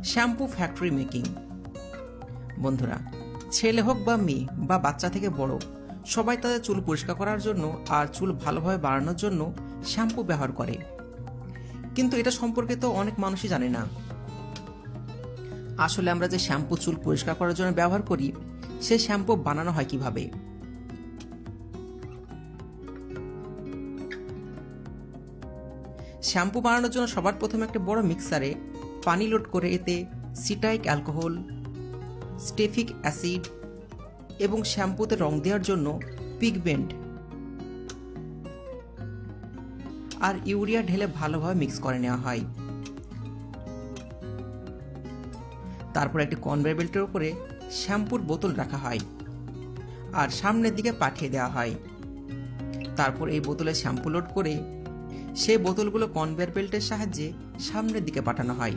Shampoo factory making. বন্ধুরা, ছেলে হোক বা মেয়ে বা বাচ্চা থেকে বড়, সবাই তাদের চুল পরিষ্কার করার জন্য আর চুল ভালোভাবে বাড়ানোর জন্য শ্যাম্পু ব্যবহার করে। কিন্তু এটা সম্পর্কে তো অনেক মানুষই জানে না। আসলে আমরা যে শ্যাম্পু চুল পরিষ্কার করার জন্য ব্যবহার করি, সেই শ্যাম্পু বানানো হয় কিভাবে? শ্যাম্পু বানানোর জন্য সবার প্রথমে একটা বড় মিক্সারে পানি লোড করে এতে সিটাইক অ্যালকোহল, স্টেফিক অ্যাসিড এবং শ্যাম্পুতে রং দেওয়ার জন্য পিগমেন্ট আর ইউরিয়া ঢেলে ভালোভাবে মিক্স করে নেওয়া হয়। তারপর একটি কনভেয়ার বেল্টের উপরে শ্যাম্পুর বোতল রাখা হয় আর সামনের দিকে পাঠিয়ে দেওয়া হয়। তারপর এই বোতলে শ্যাম্পু লোড করে সেই বোতলগুলো কনভেয়ার বেল্টের সাহায্যে সামনের দিকে পাঠানো হয়।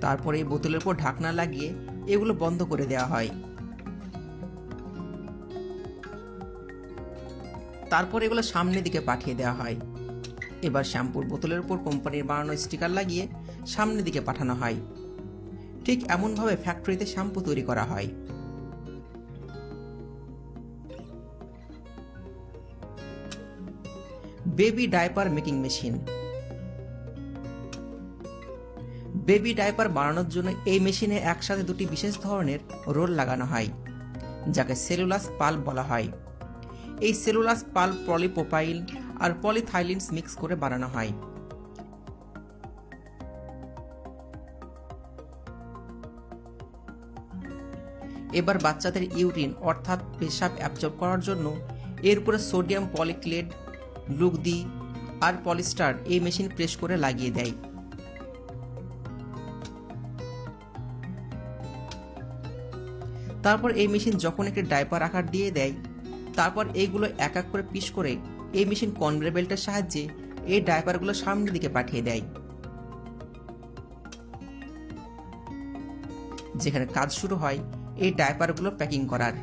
তারপর এই বোতলের উপর ঢাকনা লাগিয়ে এগুলো বন্ধ করে দেওয়া হয়। তারপর এগুলো সামনের দিকে পাঠিয়ে দেওয়া হয়। এবার শ্যাম্পুর বোতলের উপর কোম্পানির বানানো স্টিকার লাগিয়ে সামনের দিকে পাঠানো হয়। ঠিক এমনভাবে ফ্যাক্টরিতে শ্যাম্পু তৈরি করা হয়। Baby diaper making machine. Baby diaper বানানোর জন্য এই মেশিনে একসাথে দুটি বিশেষ ধরনের রোল লাগানো হয়, যাকে সেলুলাস পাল্প বলা হয়। এই সেলুলাস পাল্প পলিপ্রোপাইল আর পলিথাইলিনস মিক্স করে বানানো হয়। এবার বাচ্চাদের ইউরিন অর্থাৎ পেশাব অ্যাবজর্ব করার জন্য এর উপরে সোডিয়াম পলিক্লেট, লুগদি আর পলিস্টার এই মেশিন প্রেস করে লাগিয়ে দেয়। তারপর এই মেশিন যখন একটি ডাইপার আকার দিয়ে দেয়, তারপর এইগুলো এক এক করে পিস করে এই মেশিন কনভেয়ার বেল্টের সাহায্যে এই ডাইপারগুলো সামনের দিকে পাঠিয়ে দেয়, যেখানে কাজ শুরু হয় এই ডাইপারগুলো প্যাকিং করার।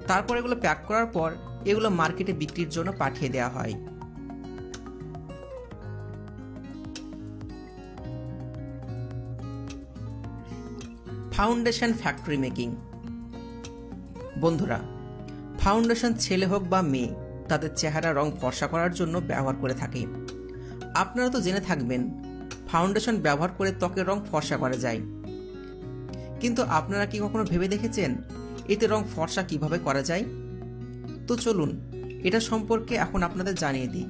তারপর এগুলো প্যাক করার পর এগুলো মার্কেটে বিক্রির জন্য পাঠিয়ে দেওয়া হয়। Foundation factory making. বন্ধুরা, ফাউন্ডেশন ছেলে হোক বা মেয়ে তাদের চেহারা রং ফর্সা করার জন্য ব্যবহার করে থাকে। আপনারা তো জেনে থাকবেন ফাউন্ডেশন ব্যবহার করে ত্বকের রং ফর্সা করা যায়। কিন্তু আপনারা কি কখনো ভেবে দেখেছেন এতে রং ফর্সা কিভাবে করা যায়? তো চলুন এটা সম্পর্কে এখন আপনাদের জানিয়ে দিই,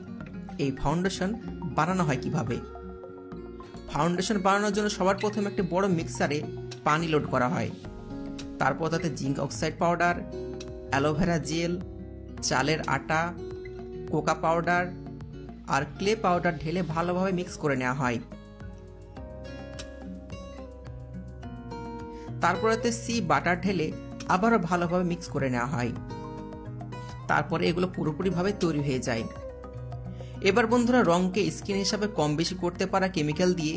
এই ফাউন্ডেশন বানানো হয় কিভাবে। ফাউন্ডেশন বানানোর জন্য সবার প্রথমে একটি বড় মিক্সারে পানি লোড করা হয়। তারপর তাতে zinc oxide powder, aloe vera gel, চালের আটা, কোকা পাউডার আর ক্লে পাউডার ঢেলে ভালোভাবে মিক্স করে নেওয়া হয়। তারপর এতে সি বাটার ঢেলে আবারও ভালোভাবে মিক্স করে নেওয়া হয়। তারপরে এগুলো পুরোপুরিভাবে তৈরি হয়ে যায়। এবার বন্ধুরা, রংকে স্কিন হিসাবে কম বেশি করতে পারা কেমিক্যাল দিয়ে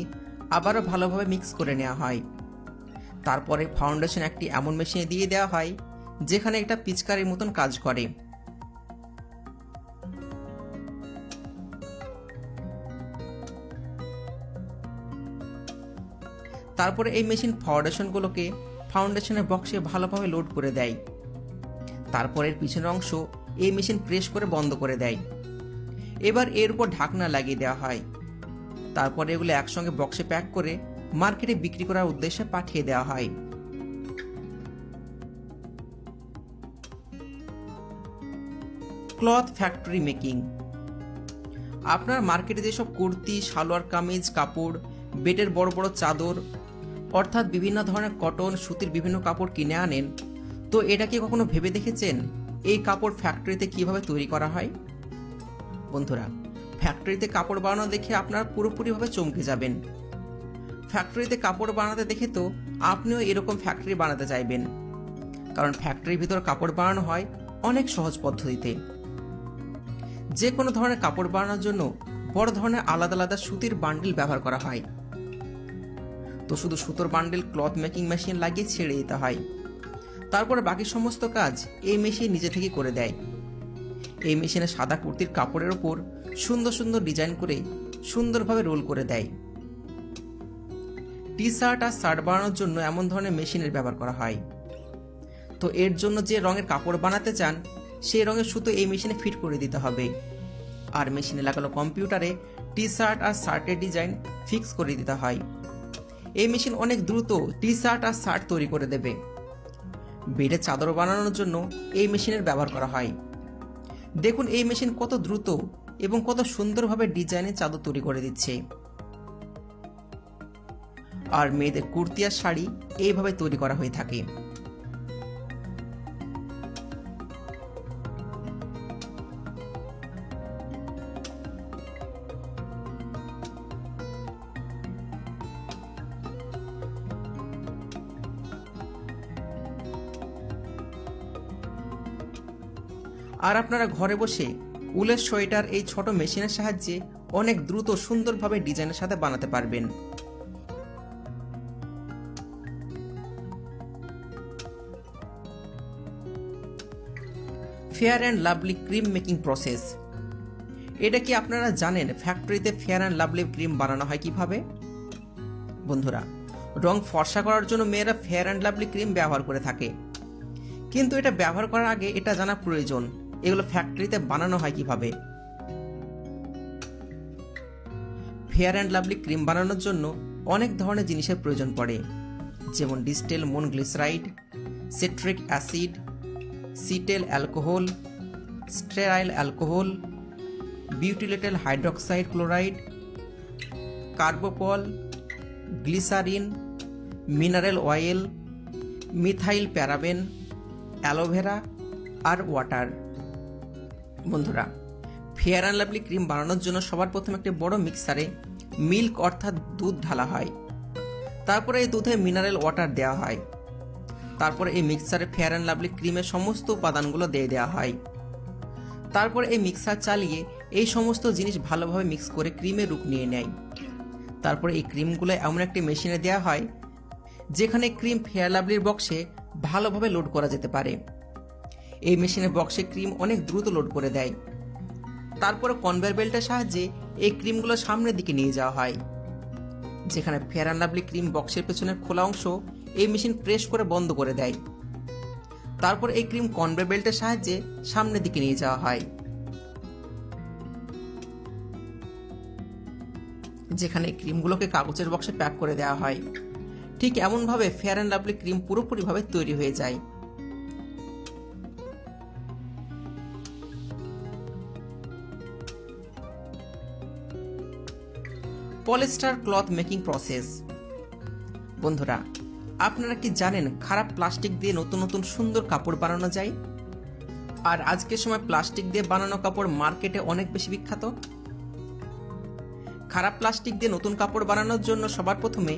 আবারও ভালোভাবে মিক্স করে নেওয়া হয়। তারপরে ফাউন্ডেশন একটি এমন মেশিনে দিয়ে দেওয়া হয় যেখানে একটা পিচকারির মতন কাজ করে। তারপরে এই মেশিন ফাউন্ডেশনগুলোকে ফাউন্ডেশনের বক্সে ভালোভাবে লোড করে দেয়। তারপর এর পিছনের অংশ এই মেশিন প্রেস করে বন্ধ করে দেয়। এবার এর উপর ঢাকনা লাগিয়ে দেওয়া হয়। তারপর এগুলো একসঙ্গে বক্সে প্যাক করে মার্কেটে বিক্রি করার উদ্দেশ্যে পাঠিয়ে দেওয়া হয়। Cloth factory making. আপনার মার্কেটে যেসব কুর্তি, সালোয়ার কামিজ, কাপড়, বেডের বড় বড় চাদর অর্থাৎ বিভিন্ন ধরনের কটন, সুতির বিভিন্ন কাপড় কিনে আনেন, তো এটা কি কখনো ভেবে দেখেছেন এই কাপড় ফ্যাক্টরিতে কিভাবে তৈরি করা হয়? বন্ধুরা, ফ্যাক্টরিতে কাপড় বানানো দেখে আপনারা পুরোপুরিভাবে চমকে যাবেন। ফ্যাক্টরিতে কাপড় বানাতে দেখে তো আপনিও এরকম ফ্যাক্টরি বানাতে চাইবেন, কারণ ফ্যাক্টরির ভিতর কাপড় বানানো হয় অনেক সহজ পদ্ধতিতে। যে কোনো ধরনের কাপড় বানানোর জন্য বড় ধরনের আলাদা আলাদা সুতির বান্ডিল ব্যবহার করা হয়। তো শুধু সুতোর বান্ডিল ক্লথ মেকিং মেশিন লাগিয়ে ছেড়ে দিতে হয়। তারপরে বাকি সমস্ত কাজ এই মেশিন নিজে থেকেই করে দেয়। এই মেশিনে সাদা কুর্তির কাপড়ের ওপর সুন্দর সুন্দর ডিজাইন করে সুন্দরভাবে রোল করে দেয়। টি শার্ট আর শার্ট বানানোর জন্য এমন ধরনের মেশিনের ব্যবহার করা হয়। তো এর জন্য যে রঙের কাপড় বানাতে চান সেই রঙের সুতো এই মেশিনে ফিট করে দিতে হবে, আর মেশিনে লাগানো কম্পিউটারে টি শার্ট আর শার্টের ডিজাইন ফিক্স করে দিতে হয়। এই মেশিন অনেক দ্রুত টি শার্ট আর শার্ট তৈরি করে দেবে। বেডের চাদর বানানোর জন্য এই মেশিনের ব্যবহার করা হয়। দেখুন এই মেশিন কত দ্রুত এবং কত সুন্দরভাবে ডিজাইনের চাদর তৈরি করে দিচ্ছে। আর মেয়েদের কুর্তি আর শাড়ি এইভাবে তৈরি করা হয়ে থাকে। আর আপনারা ঘরে বসে উলের সোয়েটার এই ছোট মেশিনের সাহায্যে অনেক দ্রুত সুন্দরভাবে ডিজাইনের সাথে বানাতে পারবেন। Fair and lovely cream making process. এটা কি আপনারা জানেন ফ্যাক্টরিতে ফেয়ার অ্যান্ড লাভলি ক্রিম বানানো হয় কিভাবে? বন্ধুরা, রং ফর্সা করার জন্য মেয়েরা ফেয়ার অ্যান্ড লাভলি ক্রিম ব্যবহার করে থাকে, কিন্তু এটা ব্যবহার করার আগে এটা জানা প্রয়োজন এগুলো ফ্যাক্টরিতে বানানো হয় কিভাবে। ফেয়ার অ্যান্ড লাভলি ক্রিম বানানোর জন্য অনেক ধরনের জিনিসের প্রয়োজন পড়ে, যেমন distilled mono glyceride, citric acid, cetyl alcohol, stearyl alcohol, butylated hydroxide chloride, carbopol, glycerin, mineral oil, methyl paraben, aloe vera আর ওয়াটার। বন্ধুরা, ফেয়ার অ্যান্ড লাভলি ক্রিম বানানোর জন্য সবার প্রথমে একটি বড় মিক্সারে মিল্ক অর্থাৎ দুধ ঢালা হয়। তারপরে এই দুধে মিনারেল ওয়াটার দেওয়া হয়। তারপরে এই মিক্সারে ফেয়ার অ্যান্ড লাভলি ক্রিমের সমস্ত উপাদানগুলো দিয়ে দেওয়া হয়। তারপরে এই মিক্সার চালিয়ে এই সমস্ত জিনিস ভালোভাবে মিক্স করে ক্রিমের রূপ নিয়ে নেয়। তারপরে এই ক্রিমগুলো এমন একটি মেশিনে দেওয়া হয় যেখানে ক্রিম ফেয়ার লাভলির বক্সে ভালোভাবে লোড করা যেতে পারে। এই মেশিনের বক্সে ক্রিম অনেক দ্রুত লোড করে দেয়। তারপরে কনভেয়ার বেল্টের সাহায্যে এই ক্রিমগুলো সামনের দিকে নিয়ে যাওয়া হয়, যেখানে ফেয়ার অ্যান্ড লাভলি ক্রিম বক্সের পেছনের খোলা অংশ এই মেশিন প্রেস করে বন্ধ করে দেয়। তারপর এই ক্রিম কনভেয়ার বেল্টের সাহায্যে সামনের দিকে নিয়ে যাওয়া হয়, যেখানে ক্রিমগুলোকে কাগজের বক্সে প্যাক করে দেওয়া হয়। ঠিক এমনভাবে ফেয়ার অ্যান্ড লাভলি ক্রিম পুরোপুরিভাবে তৈরি হয়ে যায়। Polyester cloth making process. বন্ধুরা, আপনারা কি জানেন খারাপ প্লাস্টিক দিয়ে নতুন নতুন সুন্দর কাপড় বানানো যায়? আর আজকের সময় প্লাস্টিক দিয়ে বানানো কাপড় মার্কেটে অনেক বেশি বিখ্যাত। খারাপ প্লাস্টিক দিয়ে নতুন কাপড় বানানোর জন্য সবার প্রথমে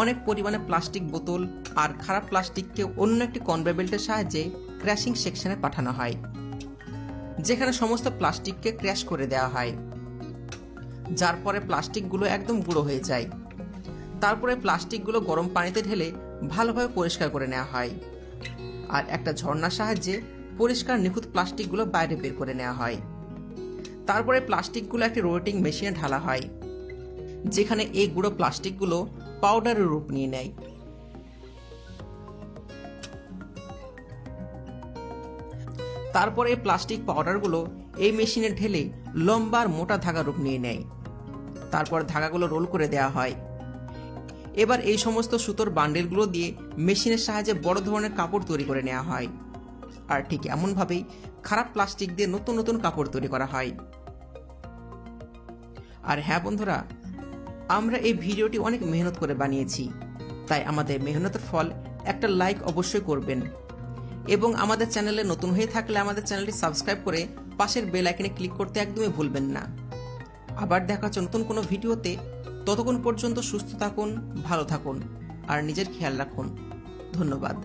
অনেক পরিমাণে প্লাস্টিক বোতল আর খারাপ প্লাস্টিককে অন্য একটি কনভেয়ার বেল্টের সাহায্যে ক্র্যাশিং সেকশনে পাঠানো হয়, যেখানে সমস্ত প্লাস্টিককে ক্র্যাশ করে দেওয়া হয়, যার পরে প্লাস্টিকগুলো একদম গুঁড়ো হয়ে যায়। তারপরে প্লাস্টিকগুলো গরম পানিতে ঢেলে ভালোভাবে পরিষ্কার করে নেওয়া হয়, আর একটা ঝর্ণার সাহায্যে পরিষ্কার নিখুঁত প্লাস্টিকগুলো বাইরে বের করে নেওয়া হয়। তারপরে প্লাস্টিকগুলো একটি রোটেটিং মেশিনে ঢালা হয়, যেখানে এই গুঁড়ো প্লাস্টিকগুলো পাউডারের রূপ নিয়ে নেয়। তারপরে এই প্লাস্টিক পাউডারগুলো এই মেশিনে ঢেলে লম্বা আর মোটা ধাগা রূপ নিয়ে নেয়। তারপর ধাগাগুলো রোল করে দেওয়া হয়। এবার এই সমস্ত সুতোর বান্ডেলগুলো দিয়ে মেশিনের সাহায্যে বড় ধরনের কাপড় তৈরি করে নেওয়া হয়। আর ঠিক এমনভাবেই খারাপ প্লাস্টিক দিয়ে নতুন নতুন কাপড় তৈরি করা হয়। আর হ্যাঁ বন্ধুরা, আমরা এই ভিডিওটি অনেক মেহনত করে বানিয়েছি, তাই আমাদের মেহনতের ফল একটা লাইক অবশ্যই করবেন, এবং আমাদের চ্যানেলে নতুন হয়ে থাকলে আমাদের চ্যানেলটি সাবস্ক্রাইব করে পাশের বেল আইকনে ক্লিক করতে একদমই ভুলবেন না। আবার দেখা হচ্ছে নতুন কোনো ভিডিওতে। ততক্ষণ পর্যন্ত সুস্থ থাকুন, ভালো থাকুন আর নিজের খেয়াল রাখুন। ধন্যবাদ।